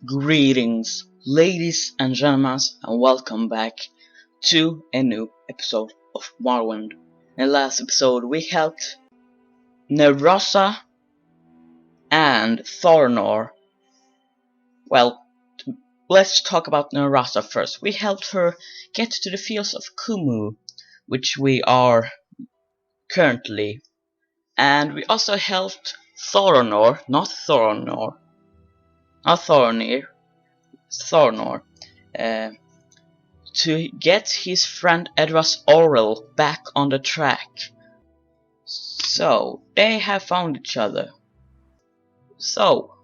Greetings, ladies and gentlemen, and welcome back to a new episode of Morrowind. In the last episode, we helped Nerosa and Thornor. Well, let's talk about Nerosa first. We helped her get to the fields of Kumu, which we are currently, and we also helped Thornor, not Thornor, to get his friend Edras Orwell back on the track. So they have found each other. So,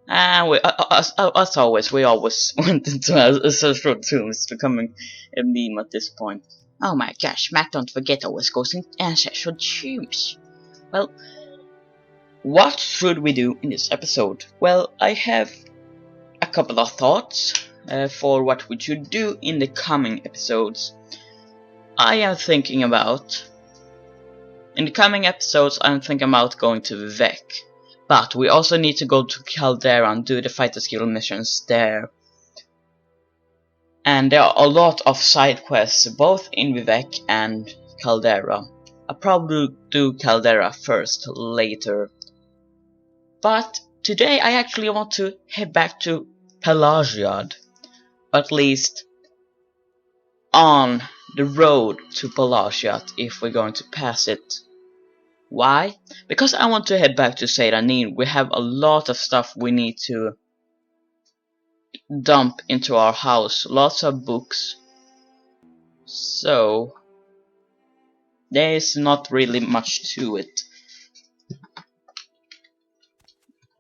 and as always, we always went into ancestral tombs becoming a meme at this point. Oh my gosh, Mac, don't forget always goes in ancestral tombs. Well, what should we do in this episode? Well, I have a couple of thoughts for what we should do in the coming episodes. In the coming episodes, I'm thinking about going to Vivek, but we also need to go to Caldera and do the fighter skill missions there. And there are a lot of side quests both in Vivek and Caldera. I'll probably do Caldera first later. But today I actually want to head back to Pelagiad, at least on the road to Pelagiad if we're going to pass it. Why? Because I want to head back to Seyda Neen. We have a lot of stuff we need to dump into our house, lots of books, so there is not really much to it.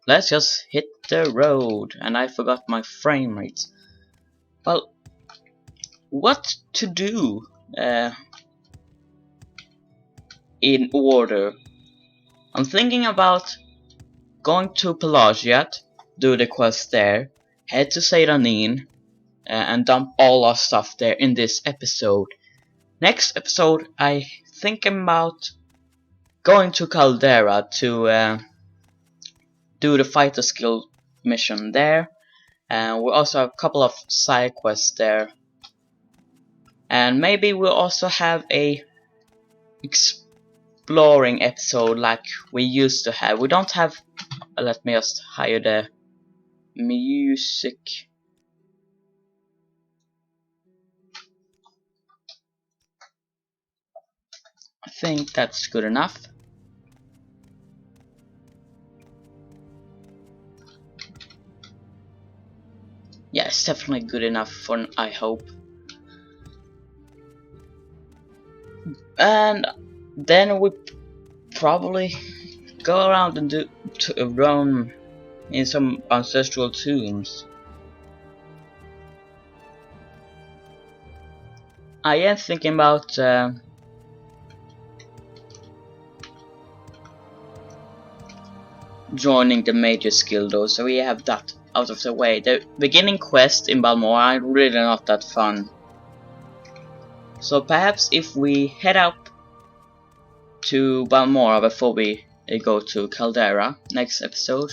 Let's just hit the road, and I forgot my frame rate. Well, what to do in order? I'm thinking about going to Pelagiad, do the quest there, head to Seyda Neen, and dump all our stuff there in this episode. Next episode, I think about going to Caldera to do the fighter skill mission there, and we also have a couple of side quests there, and maybe we'll also have a exploring episode like we used to have. We don't have. Let me just hire the music. I think that's good enough. Yeah, it's definitely good enough for I hope. And then we probably go around and do roam in some ancestral tombs. I am thinking about joining the Mage's Guild though, so we have that out of the way. The beginning quest in Balmora are really not that fun. So perhaps if we head up to Balmora before we go to Caldera next episode,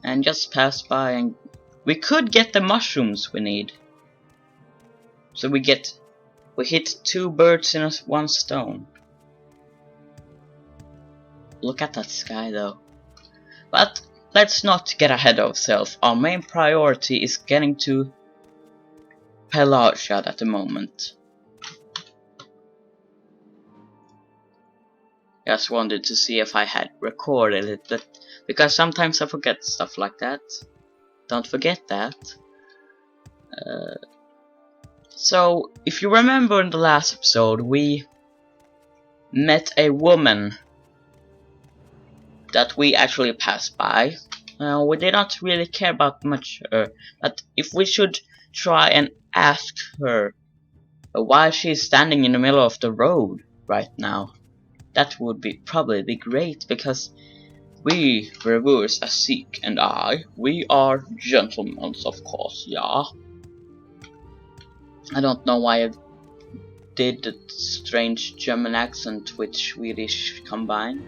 and just pass by, and we could get the mushrooms we need. So we hit two birds in one stone. Look at that sky though. But let's not get ahead of ourselves. Our main priority is getting to Pelagiad at the moment. Just wanted to see if I had recorded it, but because sometimes I forget stuff like that. Don't forget that. So, if you remember in the last episode, we met a woman that we actually passed by. We did not really care about much, but if we should try and ask her why she's standing in the middle of the road right now, that would probably be great, because we, Revuris Azik and we are gentlemen, of course, yeah. I don't know why I did the strange German accent with Swedish combined.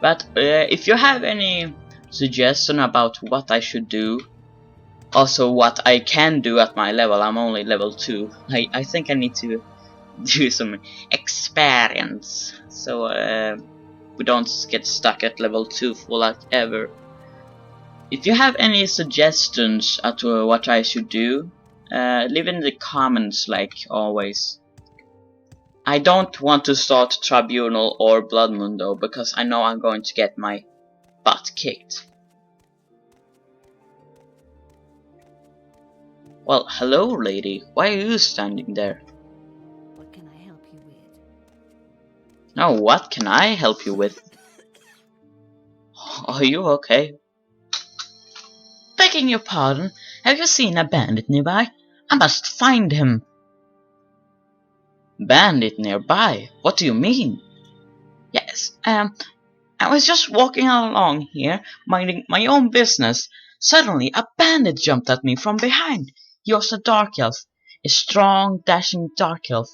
But if you have any suggestion about what I should do, also what I can do at my level, I'm only level 2. I think I need to do some experience, so we don't get stuck at level 2 for like ever. If you have any suggestions as to what I should do, leave in the comments like always. I don't want to start Tribunal or Blood Moon though, because I know I'm going to get my butt kicked. Well, hello lady, why are you standing there? What can I help you with? No, what can I help you with? Are you okay? Begging your pardon, have you seen a bandit nearby? I must find him. Bandit nearby? What do you mean? Yes, I was just walking along here, minding my own business. Suddenly, a bandit jumped at me from behind. He was a dark elf, a strong, dashing dark elf.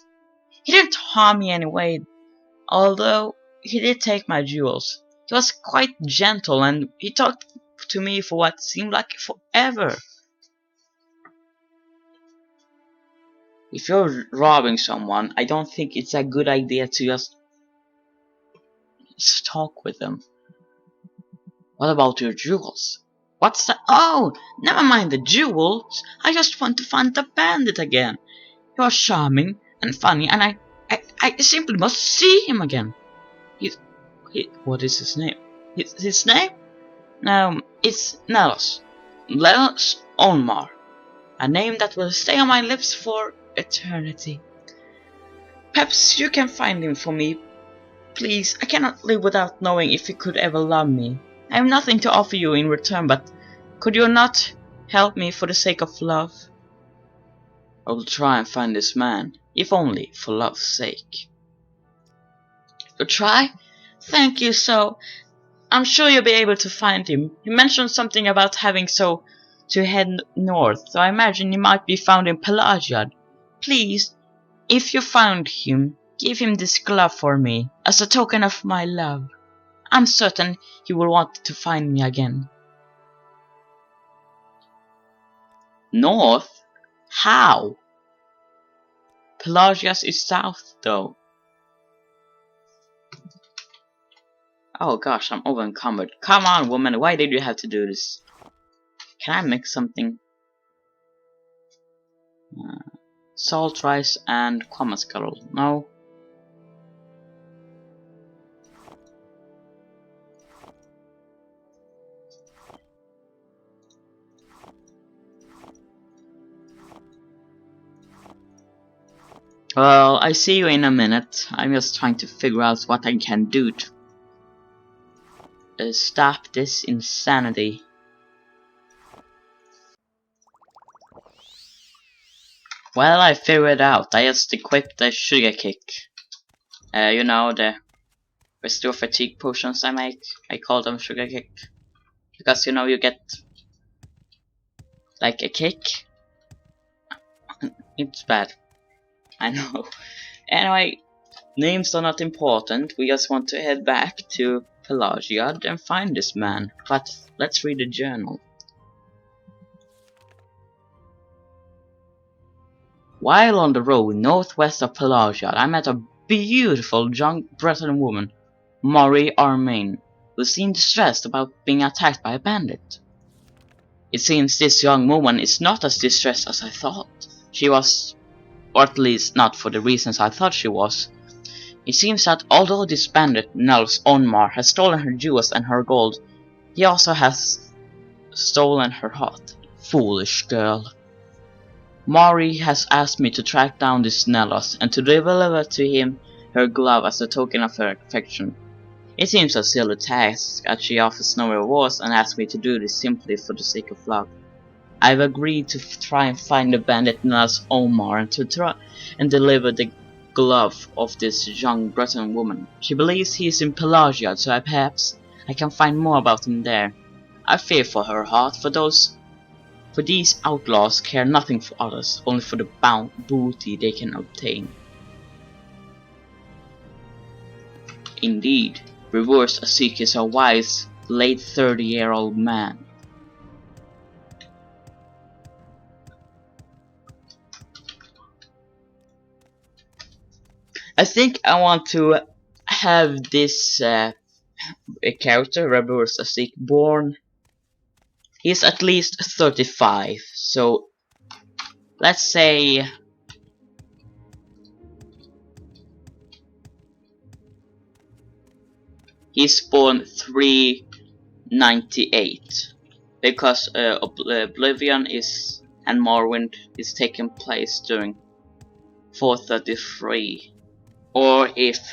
He didn't harm me anyway, although he did take my jewels. He was quite gentle, and he talked to me for what seemed like forever. If you're robbing someone, I don't think it's a good idea to just talk with them. What about your jewels? What's that? Oh, never mind the jewels. I just want to find the bandit again. He was charming and funny, and I simply must see him again. What is his name? His name? It's Nelos. Nelos Onmar. A name that will stay on my lips for eternity. Perhaps you can find him for me. Please, I cannot live without knowing if he could ever love me. I have nothing to offer you in return, but could you not help me for the sake of love? I will try and find this man, if only for love's sake. You'll try? Thank you so. I'm sure you'll be able to find him. You mentioned something about having to head north, so I imagine he might be found in Pelagiad. Please, if you found him, give him this glove for me, as a token of my love. I'm certain he will want to find me again. North? How? Pelagias is south, though. Oh gosh, I'm overencumbered. Come on, woman, why did you have to do this? Can I mix something? Salt rice and quamascarol. No. Well, I see you in a minute. I'm just trying to figure out what I can do to stop this insanity. Well, I figured it out. I just equipped the sugar kick. You know, the restore fatigue potions I make. I call them sugar kick. Because, you know, you get like a kick. It's bad. I know. Anyway, names are not important. We just want to head back to Pelagiad and find this man. But let's read the journal. While on the road northwest of Pelagiad, I met a beautiful young Breton woman, Mori Armain, who seemed distressed about being attacked by a bandit. It seems this young woman is not as distressed as I thought. She was, or at least not for the reasons I thought she was. It seems that although this bandit, Nels Onmar, has stolen her jewels and her gold, he also has stolen her heart. Foolish girl. Mari has asked me to track down this Nelos and to deliver to him her glove as a token of her affection. It seems a silly task, as she offers no rewards and asks me to do this simply for the sake of love. I've agreed to try and find the bandit Nelos Omar and to try and deliver the glove of this young Breton woman. She believes he is in Pelagiad, so perhaps I can find more about him there. I fear for her heart, for these outlaws care nothing for others, only for the booty they can obtain. Indeed. Revuris Azik is a wise, late 30-year-old man. I think I want to have this character, Revuris Azik, born. He's at least 35, so let's say he's born 398, because Oblivion is and Morrowind is taking place during 433, or if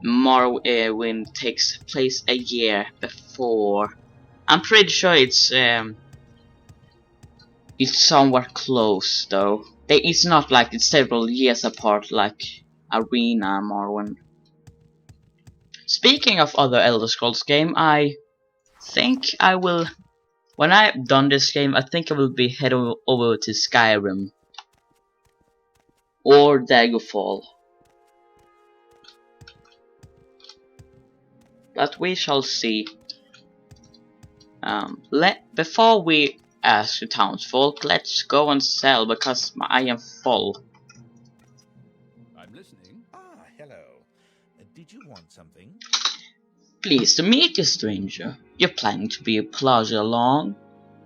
Morrowind takes place a year before. I'm pretty sure it's somewhere close though. It's not like it's several years apart like Arena and Morrowind. Speaking of other Elder Scrolls game, I think I will, when I've done this game, I think I will be head over to Skyrim or Daggerfall. But we shall see. Before we ask the townsfolk, let's go and sell because I am full. I'm listening. Ah, hello. Did you want something? Pleased to meet you, stranger. You're planning to be a pleasure along?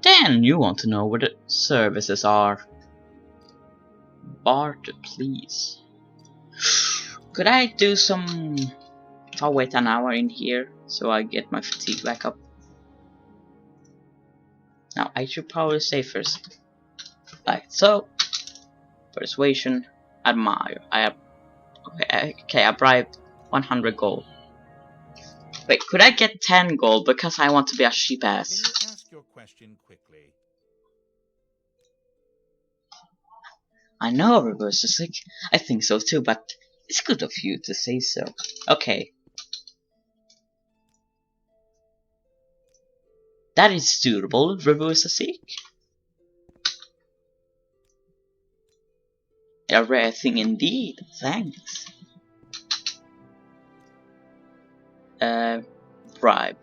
Then you want to know where the services are. Barter, please. Could I do some... I'll wait an hour in here so I get my fatigue back up. Now I should probably say first. Like so. Persuasion. Admire. Okay, I bribed 100 gold. Wait, could I get 10 gold because I want to be a sheep ass? Can you ask your question quickly? I know, Revuris Azik. I think so too, but it's good of you to say so. Okay. That is suitable, Revuris Azik. A rare thing indeed, thanks. Bribe.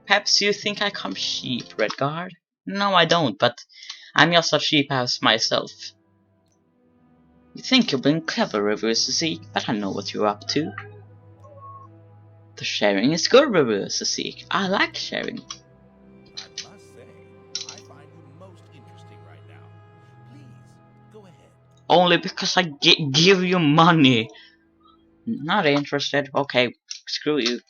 Perhaps you think I come cheap, Redguard? No, I don't, but I'm just a sheep ass myself. You think you're being clever, Revuris Azik, but I know what you're up to. The sharing is good, Revuris Azik. I like sharing. I must say, I find you most interesting right now. Please, go ahead. Only because I give you money. Not interested. Okay, screw you.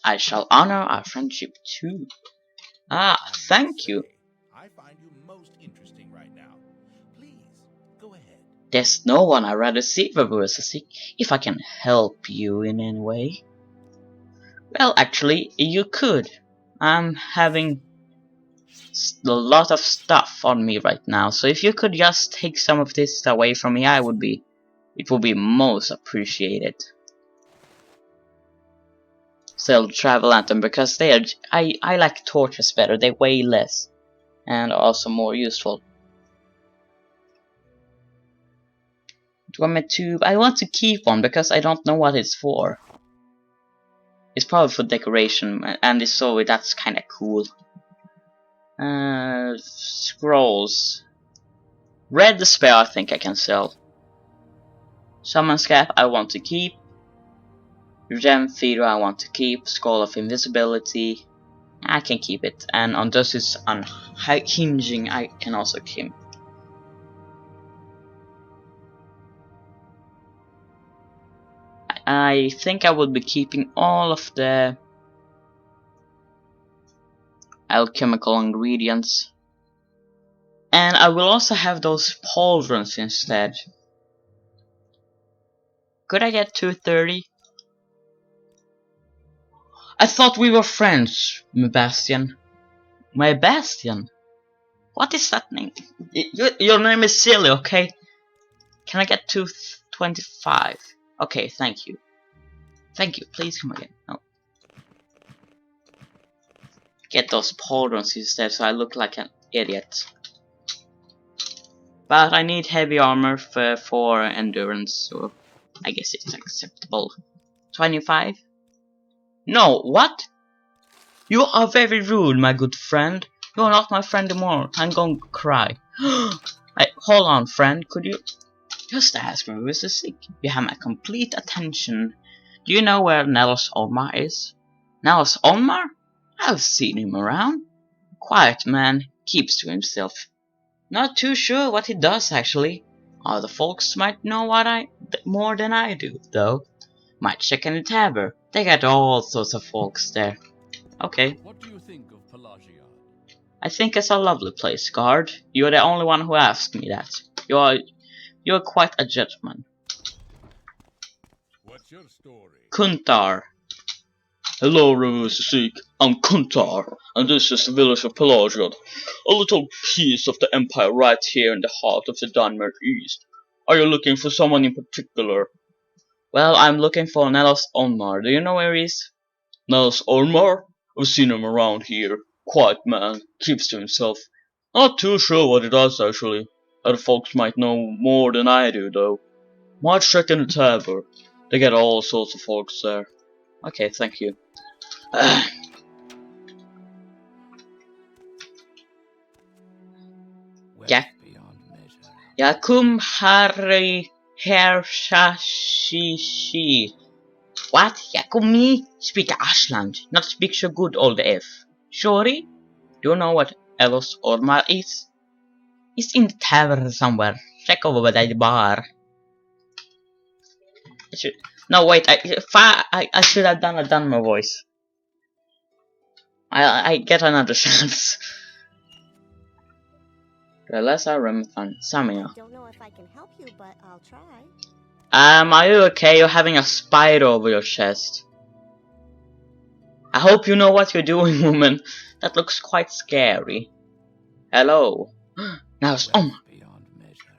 I shall honor our friendship too. Ah, I must thank you. say, I find you most interesting right now. Please, go ahead. There's no one I'd rather see, Revuris Azik, if I can help you in any way. Well, actually, you could. I'm having a lot of stuff on me right now, so if you could just take some of this away from me, it would be most appreciated. Sell travel anthem because I like torches better. They weigh less and are also more useful. Dormant tube. I want to keep one because I don't know what it's for. It's probably for decoration, and so that's kind of cool. Scrolls. Red Despair I think I can sell. Summon Scap I want to keep. Gem Feeder I want to keep. Skull of Invisibility I can keep it. And on Dus's Unhinging I can also keep. I think I will be keeping all of the alchemical ingredients. And I will also have those pauldrons instead. Could I get 230? I thought we were friends, my Bastian. My Bastian? What is that name? Your name is silly, okay? Can I get 225? Okay, thank you. Thank you, please come again. No. Get those pauldrons instead so I look like an idiot. but I need heavy armor for endurance, so I guess it's acceptable. 25? No, what? You are very rude, my good friend. You are not my friend anymore. I'm going to cry. Hold on, friend. Could you just ask Revuris Azik? You have my complete attention. Do you know where Nellos Olmar is? Nellos Olmar? I've seen him around. Quiet man, keeps to himself. Not too sure what he does actually. Other folks might know more than I do, though. Might check in the tavern. They got all sorts of folks there. Okay. What do you think of Pelagia? I think it's a lovely place, guard. You're the only one who asked me that. You're quite a gentleman. What's your story? Kuntar. Hello, Revuris Azik. I'm Kuntar, and this is the village of Pelagia, a little piece of the empire right here in the heart of the Dunmer East. Are you looking for someone in particular? Well, I'm looking for Nellos Olmar. Do you know where he is? Nellos Olmar? I've seen him around here. Quiet man, keeps to himself. Not too sure what he does actually. Other folks might know more than I do though. Might check in the tavern. They get all sorts of folks there. Okay, thank you. Ja. Beyond measure. Yakum Hari Hershashi. What? Yakumi? Speak Ashland, not speak so good old F. Sorry? Do you know what Elos Ormar is? It's in the tavern somewhere. Check over by the bar. No, wait. I should have done my voice. I get another chance. Relasa Remthan Samia. Don't know if I can help you, but I'll try. Are you okay? You're having a spider over your chest. I hope you know what you're doing, woman. That looks quite scary. Hello. Now it's Beyond measure.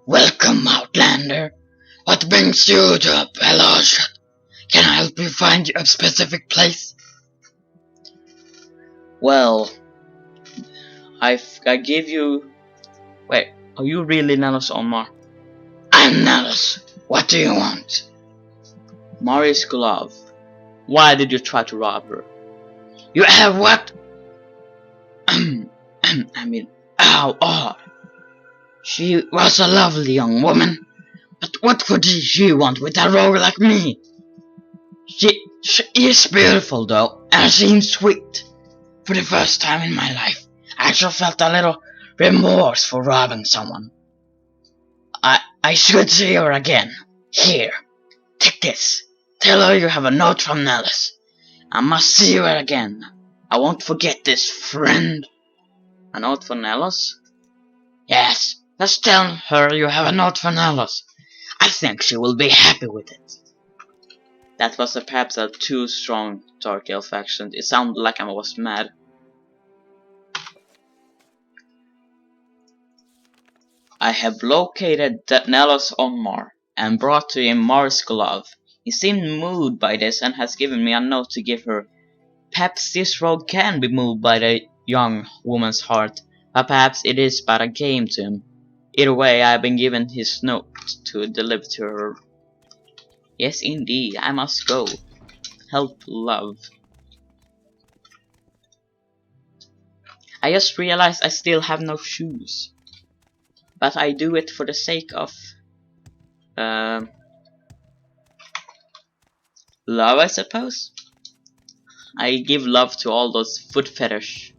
Welcome, Outlander. What brings you to Pelagia? Can I help you find a specific place? Well, I give you... Wait, are you really Nellos Olmar? I'm Nellos. What do you want? Maurice Glove. Why did you try to rob her? You have what? I mean, how odd. She was a lovely young woman. But what could she want with a rogue like me? She is beautiful though, and seems sweet. For the first time in my life, I actually felt a little remorse for robbing someone. I should see her again. Here, take this. Tell her you have a note from Nellis. I must see her again. I won't forget this, friend. A note for Nellis? Yes, let's tell her you have a note for Nellis. I think she will be happy with it. That was perhaps a too strong dark elf accent. It sounded like I was mad. I have located Nellos Olmar and brought to him Mars Glove. He seemed moved by this and has given me a note to give her. Perhaps this rogue can be moved by the young woman's heart, but perhaps it is but a game to him. Either way, I have been given his note to deliver to her. Yes, indeed, I must go. Help, love. I just realized I still have no shoes. But I do it for the sake of love, I suppose. I give love to all those foot fetish.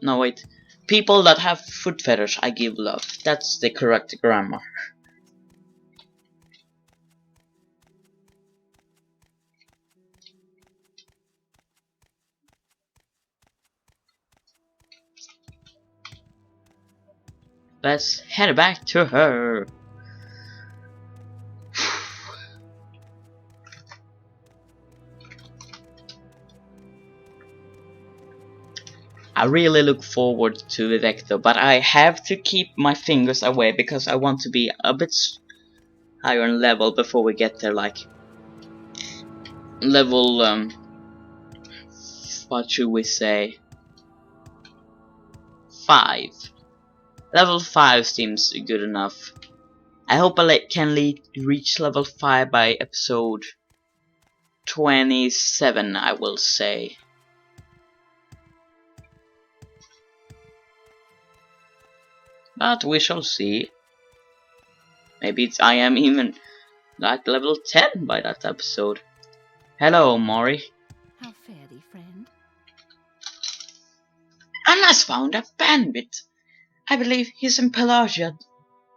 No, wait. People that have foot fetish, I give love. That's the correct grammar. Let's head back to her. I really look forward to the deck though, but I have to keep my fingers away because I want to be a bit higher in level before we get there, like level what should we say? 5. Level 5 seems good enough. I hope I can reach level 5 by episode 27, I will say. But we shall see. Maybe I am even like level 10 by that episode. Hello, Mori. How fare thee, friend? Anna has found a bandit. I believe he's in Pelagia.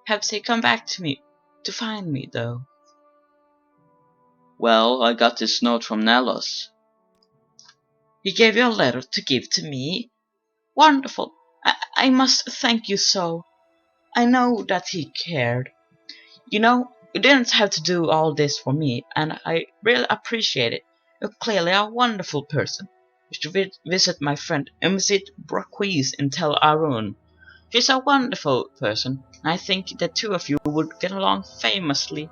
Have they come back to find me, though? Well, I got this note from Nelos. He gave you a letter to give to me? Wonderful. I must thank you so. I know that he cared. You know, you didn't have to do all this for me, and I really appreciate it. You're clearly a wonderful person. You should visit my friend Umzit Braquise in Tel Arun. She's a wonderful person, and I think the two of you would get along famously.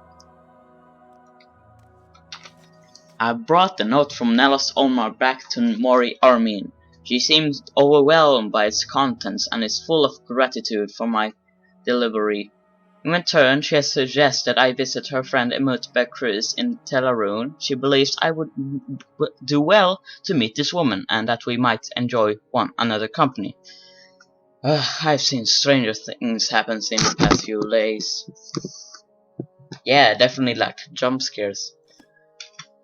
I brought the note from Nelos Omar back to Mori Armin. She seems overwhelmed by its contents and is full of gratitude for my delivery. In return, she has suggested I visit her friend Emut Becruz in Tel Arun. She believes I would do well to meet this woman, and that we might enjoy one another company. I've seen stranger things happen in the past few days. Yeah, definitely like jump scares.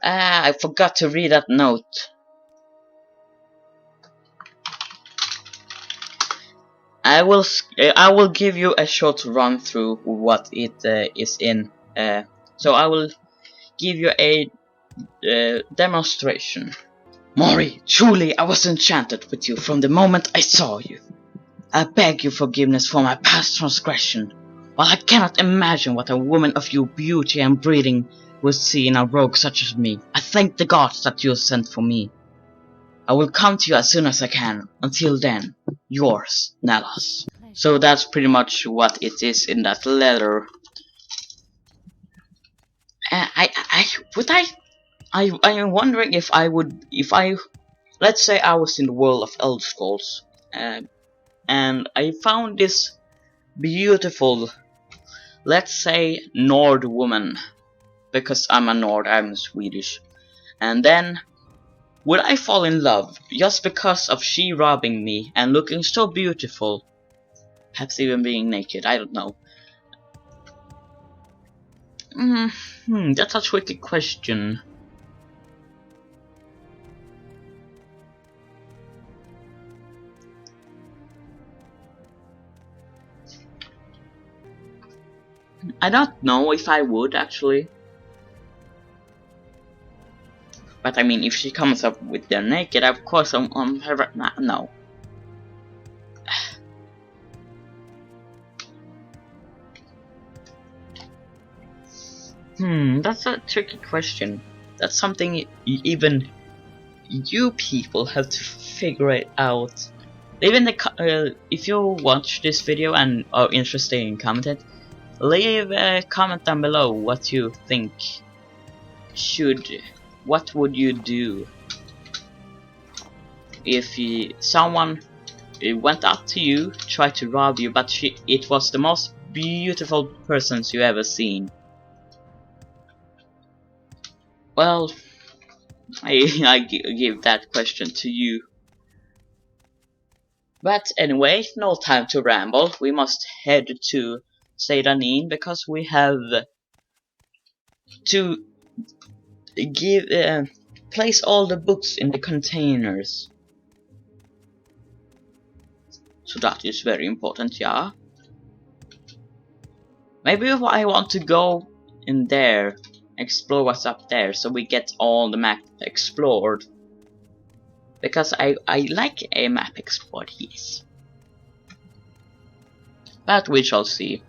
I forgot to read that note. I will give you a short run through what it is in. So I will give you a demonstration. Mori, truly I was enchanted with you from the moment I saw you. I beg your forgiveness for my past transgression. While I cannot imagine what a woman of your beauty and breeding would see in a rogue such as me, I thank the gods that you sent for me. I will come to you as soon as I can. Until then, yours, Nelos. So that's pretty much what it is in that letter. I'm wondering if let's say I was in the world of Elder Scrolls, and I found this beautiful, let's say, Nord woman, because I'm a Nord, I'm Swedish, and then would I fall in love just because of she robbing me and looking so beautiful, perhaps even being naked? I don't know. That's a tricky question. I don't know if I would actually. But I mean, if she comes up with the naked, of course I'm her. No. That's a tricky question. That's something even you people have to figure it out. Leave in the if you watch this video and are interested in content, leave a comment down below what you think what would you do if someone went up to you, tried to rob you, but it was the most beautiful persons you ever seen. Well, I give that question to you. But anyway, no time to ramble. We must head to Seyda Neen because we have to place all the books in the containers. So that is very important, yeah. Maybe if I want to go in there, explore what's up there, so we get all the map explored. Because I like a map explored, yes. But we shall see.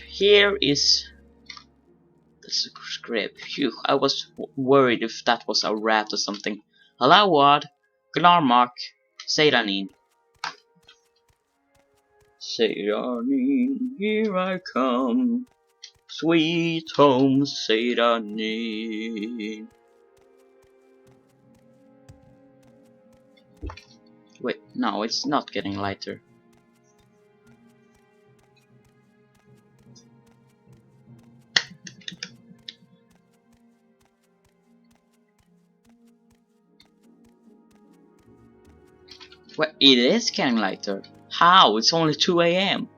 Here is the script. Phew, I was worried if that was a rat or something. Hello, Ward. Gnarmark. Seyda Neen. Seyda Neen, here I come. Sweet home, Seyda Neen. Wait, no, it's not getting lighter. Well, it is getting lighter. How? It's only 2 AM.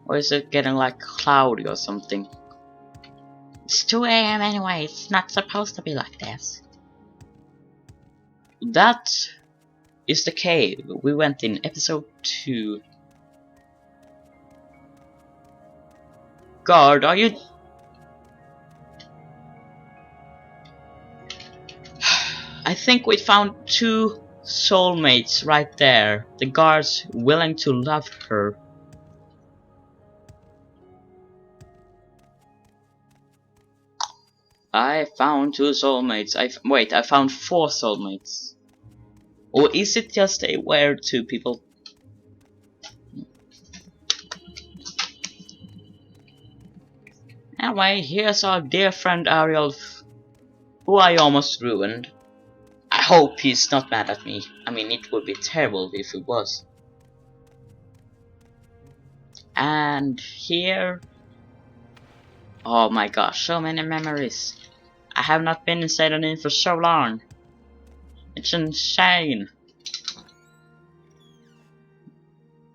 Or is it getting like cloudy or something? It's 2 AM anyway, it's not supposed to be like this. That is the cave we went in episode 2. Guard, are you... I think we found 2 soulmates right there. The guards willing to love her. I found 2 soulmates. Wait, I found 4 soulmates. Or is it just a where 2 people? Anyway, here's our dear friend Ariel, who I almost ruined. I hope he's not mad at me. I mean, it would be terrible if he was. And here... Oh my gosh, so many memories. I have not been in Seyda Neen for so long. It's insane.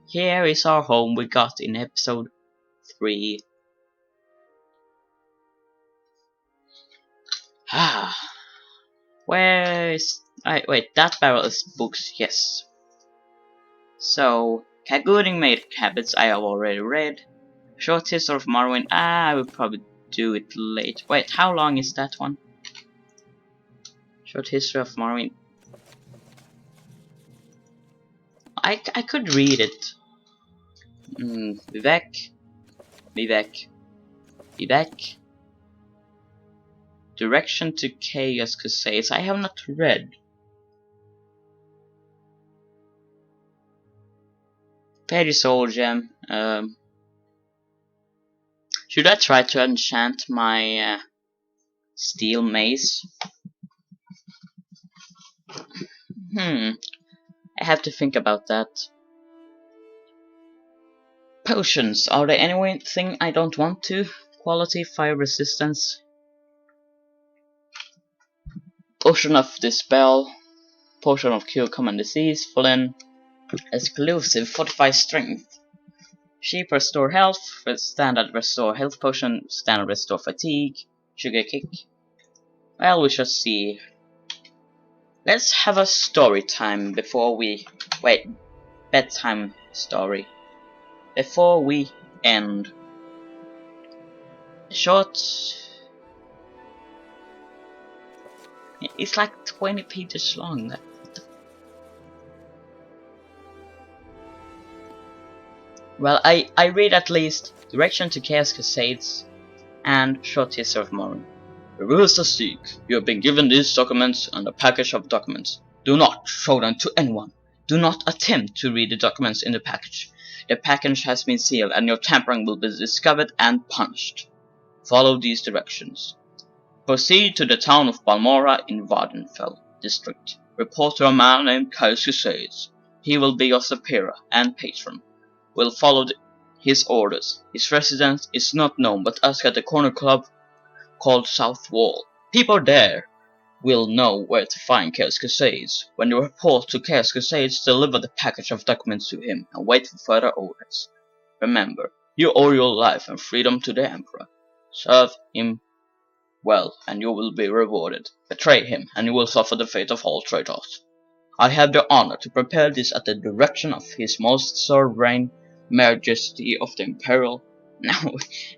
Here is our home we got in episode 3. Ah. Where is... wait, that barrel is books, yes. So, Cagooding made habits I have already read. Short history of Morrowind, I will probably do it late. Wait, how long is that one? Short history of Morrowind. I could read it. Vivek. Direction to Chaos Crusades. I have not read. Petty Soul Gem. Should I try to enchant my steel mace? I have to think about that. Potions. Are there anything I don't want to? Quality, fire resistance. Potion of Dispel. Potion of Cure Common Disease. Fallen. Exclusive. Fortify Strength. Cheap Restore Health. Standard Restore Health Potion. Standard Restore Fatigue. Sugar Kick. Well, we shall see. Let's have a story time before we... Wait. Bedtime story. Before we end. Short... It's like 20 pages long. Well, I read at least Direction to Chaos Crusades and Short History of Morrowind. Revuris Azik, you have been given these documents and a package of documents. Do not show them to anyone. Do not attempt to read the documents in the package. The package has been sealed and your tampering will be discovered and punished. Follow these directions. Proceed to the town of Balmora in Vardenfell district. Report to a man named Chaos Crusades. He will be your superior and patron. Will follow his orders. His residence is not known, but ask at the corner club called South Wall. People there will know where to find Chaos Crusades. When you report to Chaos Crusades, deliver the package of documents to him and wait for further orders. Remember, you owe your life and freedom to the Emperor. Serve him well, and you will be rewarded. Betray him, and you will suffer the fate of all traitors. I have the honor to prepare this at the direction of His Most Sovereign Majesty of the Imperial, now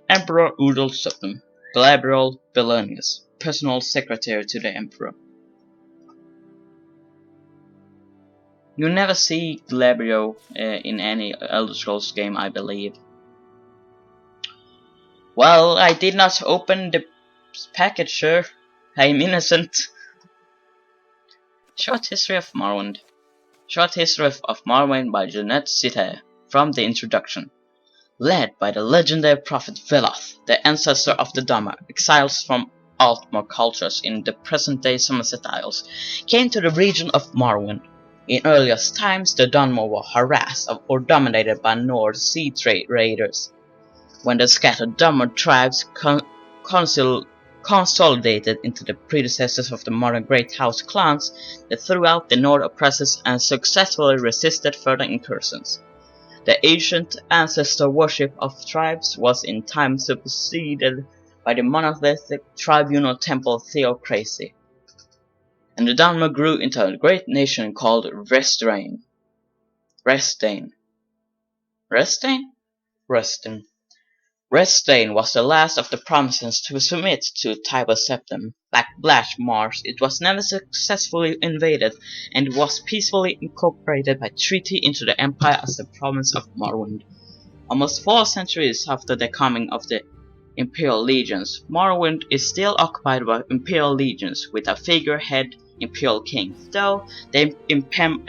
Emperor Udal Septim, Gabriel Belonius, personal secretary to the Emperor. You never see Glabrio in any Elder Scrolls game, I believe. Well, I did not open the package, sir. I am innocent. Short History of Morrowind. Short History of Morrowind by Jeanette Sitte. From the introduction. Led by the legendary prophet Veloth, the ancestor of the Dhamma, exiles from Altmore cultures in the present-day Somerset Isles, came to the region of Morrowind. In earliest times, the Dunmer were harassed or dominated by North sea raiders. When the scattered Dunmer tribes consolidated into the predecessors of the modern Great House clans, they threw out the North oppressors and successfully resisted further incursions. The ancient ancestor worship of tribes was in time superseded by the monolithic tribunal temple theocracy, and the Dunmer grew into a great nation called Restane. Restane was the last of the provinces to submit to Tiber Septim. Like Black Mars, it was never successfully invaded, and it was peacefully incorporated by treaty into the empire as the province of Morrowind. Almost 4 centuries after the coming of the Imperial Legions, Morrowind is still occupied by Imperial Legions with a figurehead Imperial King, though the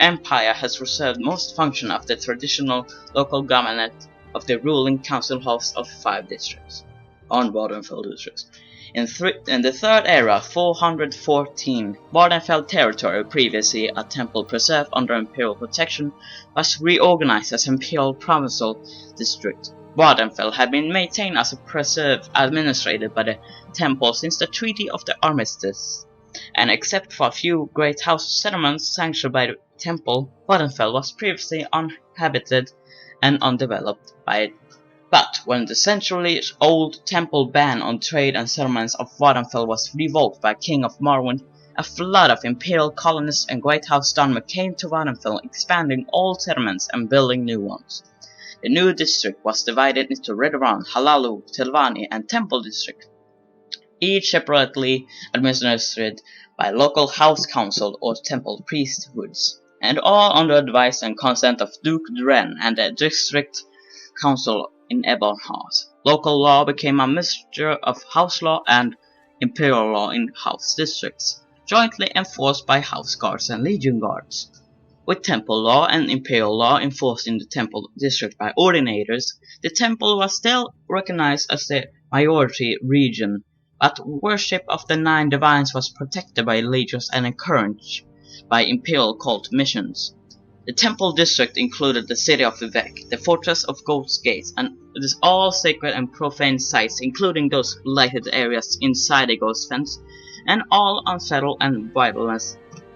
Empire has reserved most function of the traditional local government of the ruling council house of 5 districts, on Vvardenfell districts. In the third era, 414, Vvardenfell territory, previously a temple preserved under imperial protection, was reorganized as Imperial Provincial District. Vvardenfell had been maintained as a preserve administered by the temple since the Treaty of the Armistice, and except for a few great house settlements sanctioned by the temple, Vvardenfell was previously uninhabited and undeveloped by it. But when the century-old temple ban on trade and settlements of Vvardenfell was revoked by King of Morrowind, a flood of imperial colonists and Great House Dunmer came to Vvardenfell, expanding old settlements and building new ones. The new district was divided into Redoran, Halalu, Telvanni, and Temple District, each separately administered by local house council or temple priesthoods, and all under advice and consent of Duke Dren and the district council in Ebonheart. Local law became a mixture of house law and imperial law in house districts, jointly enforced by house guards and legion guards. With temple law and imperial law enforced in the temple district by ordinators, the temple was still recognized as the majority region, but worship of the 9 divines was protected by legions and encouraged by imperial cult missions. The temple district included the city of Vivek, the fortress of Ghost Gates, and it is all sacred and profane sites, including those lighted areas inside the Ghost Fence, and all unsettled and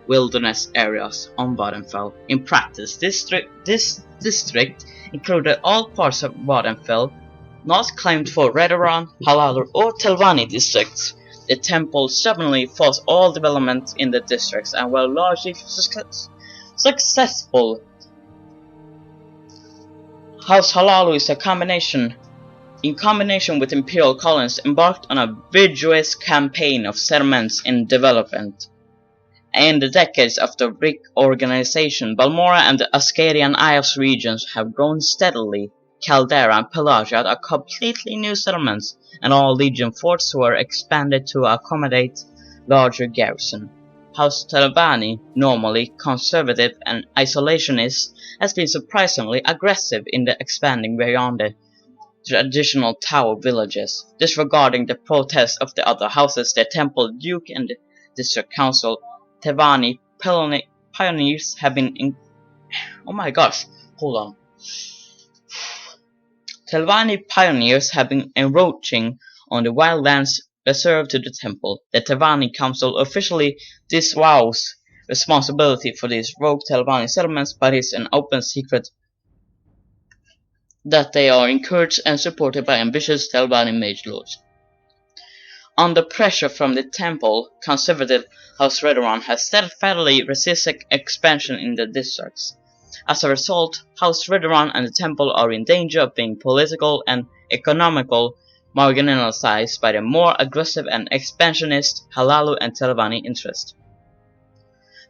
wilderness areas on Vvardenfell. In practice, this district included all parts of Vvardenfell not claimed for Redoran, Halalu, or Telvanni districts. The temple stubbornly forced all development in the districts and were largely successful. House Halalu is in combination with imperial colonists, embarked on a vigorous campaign of settlements and development. In the decades after reorganization, Balmora and the Ascarian Isles regions have grown steadily. Caldera and Pelagia are completely new settlements, and all legion forts were expanded to accommodate larger garrison. House Telvanni, normally conservative and isolationist, has been surprisingly aggressive in the expanding beyond the traditional tower villages. Disregarding the protests of the other houses, the Temple Duke and the District Council, Telvanni pioneers have been Telvanni pioneers have been encroaching on the wildlands reserved to the temple. The Telvanni Council officially disavows responsibility for these rogue Telvanni settlements, but it's an open secret that they are encouraged and supported by ambitious Telvanni mage lords. Under pressure from the temple, conservative House Redoran has steadfastly resisted expansion in the districts. As a result, House Redoran and the temple are in danger of being political and economical marginalized by the more aggressive and expansionist Halalu and Telvanni interests.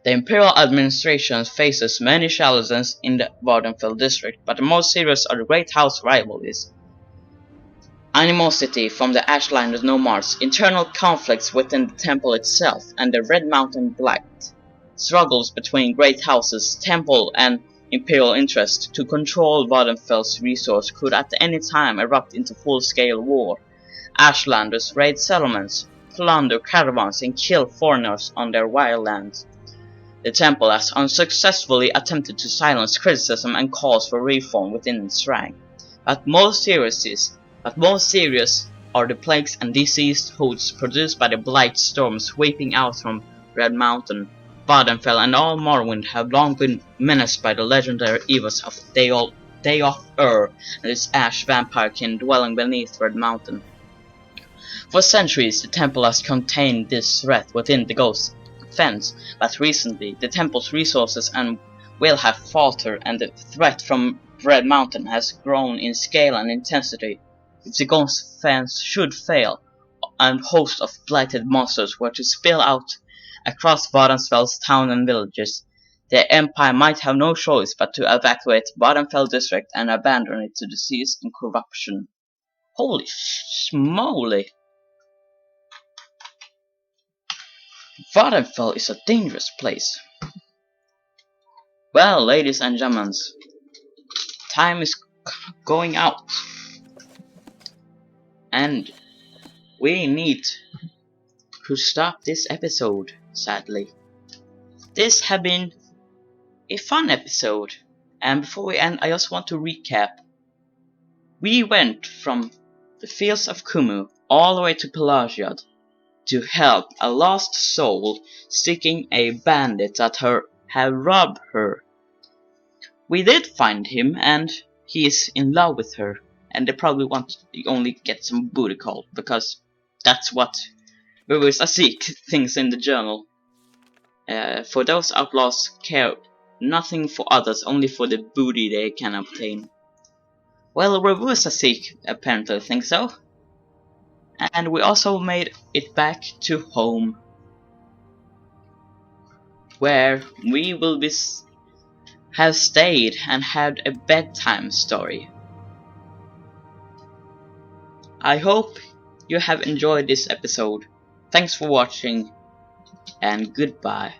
The imperial administration faces many challenges in the Vvardenfell district, but the most serious are the Great House rivalries. Animosity from the Ashlanders nomads, internal conflicts within the temple itself, and the Red Mountain Blight. Struggles between great houses, temple, and imperial interests to control Vvardenfell's resource could at any time erupt into full-scale war. Ashlanders raid settlements, plunder caravans and kill foreigners on their wild lands. The temple has unsuccessfully attempted to silence criticism and calls for reform within its rank. But most serious are the plagues and diseased foods produced by the blight storm sweeping out from Red Mountain. Vvardenfell and all Morrowind have long been menaced by the legendary evils of Day of Ur and its ash vampire kin dwelling beneath Red Mountain. For centuries the temple has contained this threat within the ghost fence, but recently the temple's resources and will have faltered and the threat from Red Mountain has grown in scale and intensity. If the ghost fence should fail, and hosts of blighted monsters were to spill out across Vvardenfell's town and villages, the Empire might have no choice but to evacuate Vvardenfell district and abandon it to disease and corruption. Holy schmoly! Vvardenfell is a dangerous place. Well, ladies and gentlemen, time is going out. And we need to stop this episode, sadly. This has been a fun episode, and before we end I just want to recap. We went from the fields of Kumu all the way to Pelagiad to help a lost soul seeking a bandit that had robbed her. We did find him and he is in love with her, and they probably want to only get some booty call because that's what Revuris Azik thinks in the journal. For those outlaws care nothing for others, only for the booty they can obtain. Well, Revuris Azik apparently thinks so. And we also made it back to home, where we will have stayed and had a bedtime story. I hope you have enjoyed this episode. Thanks for watching, and goodbye.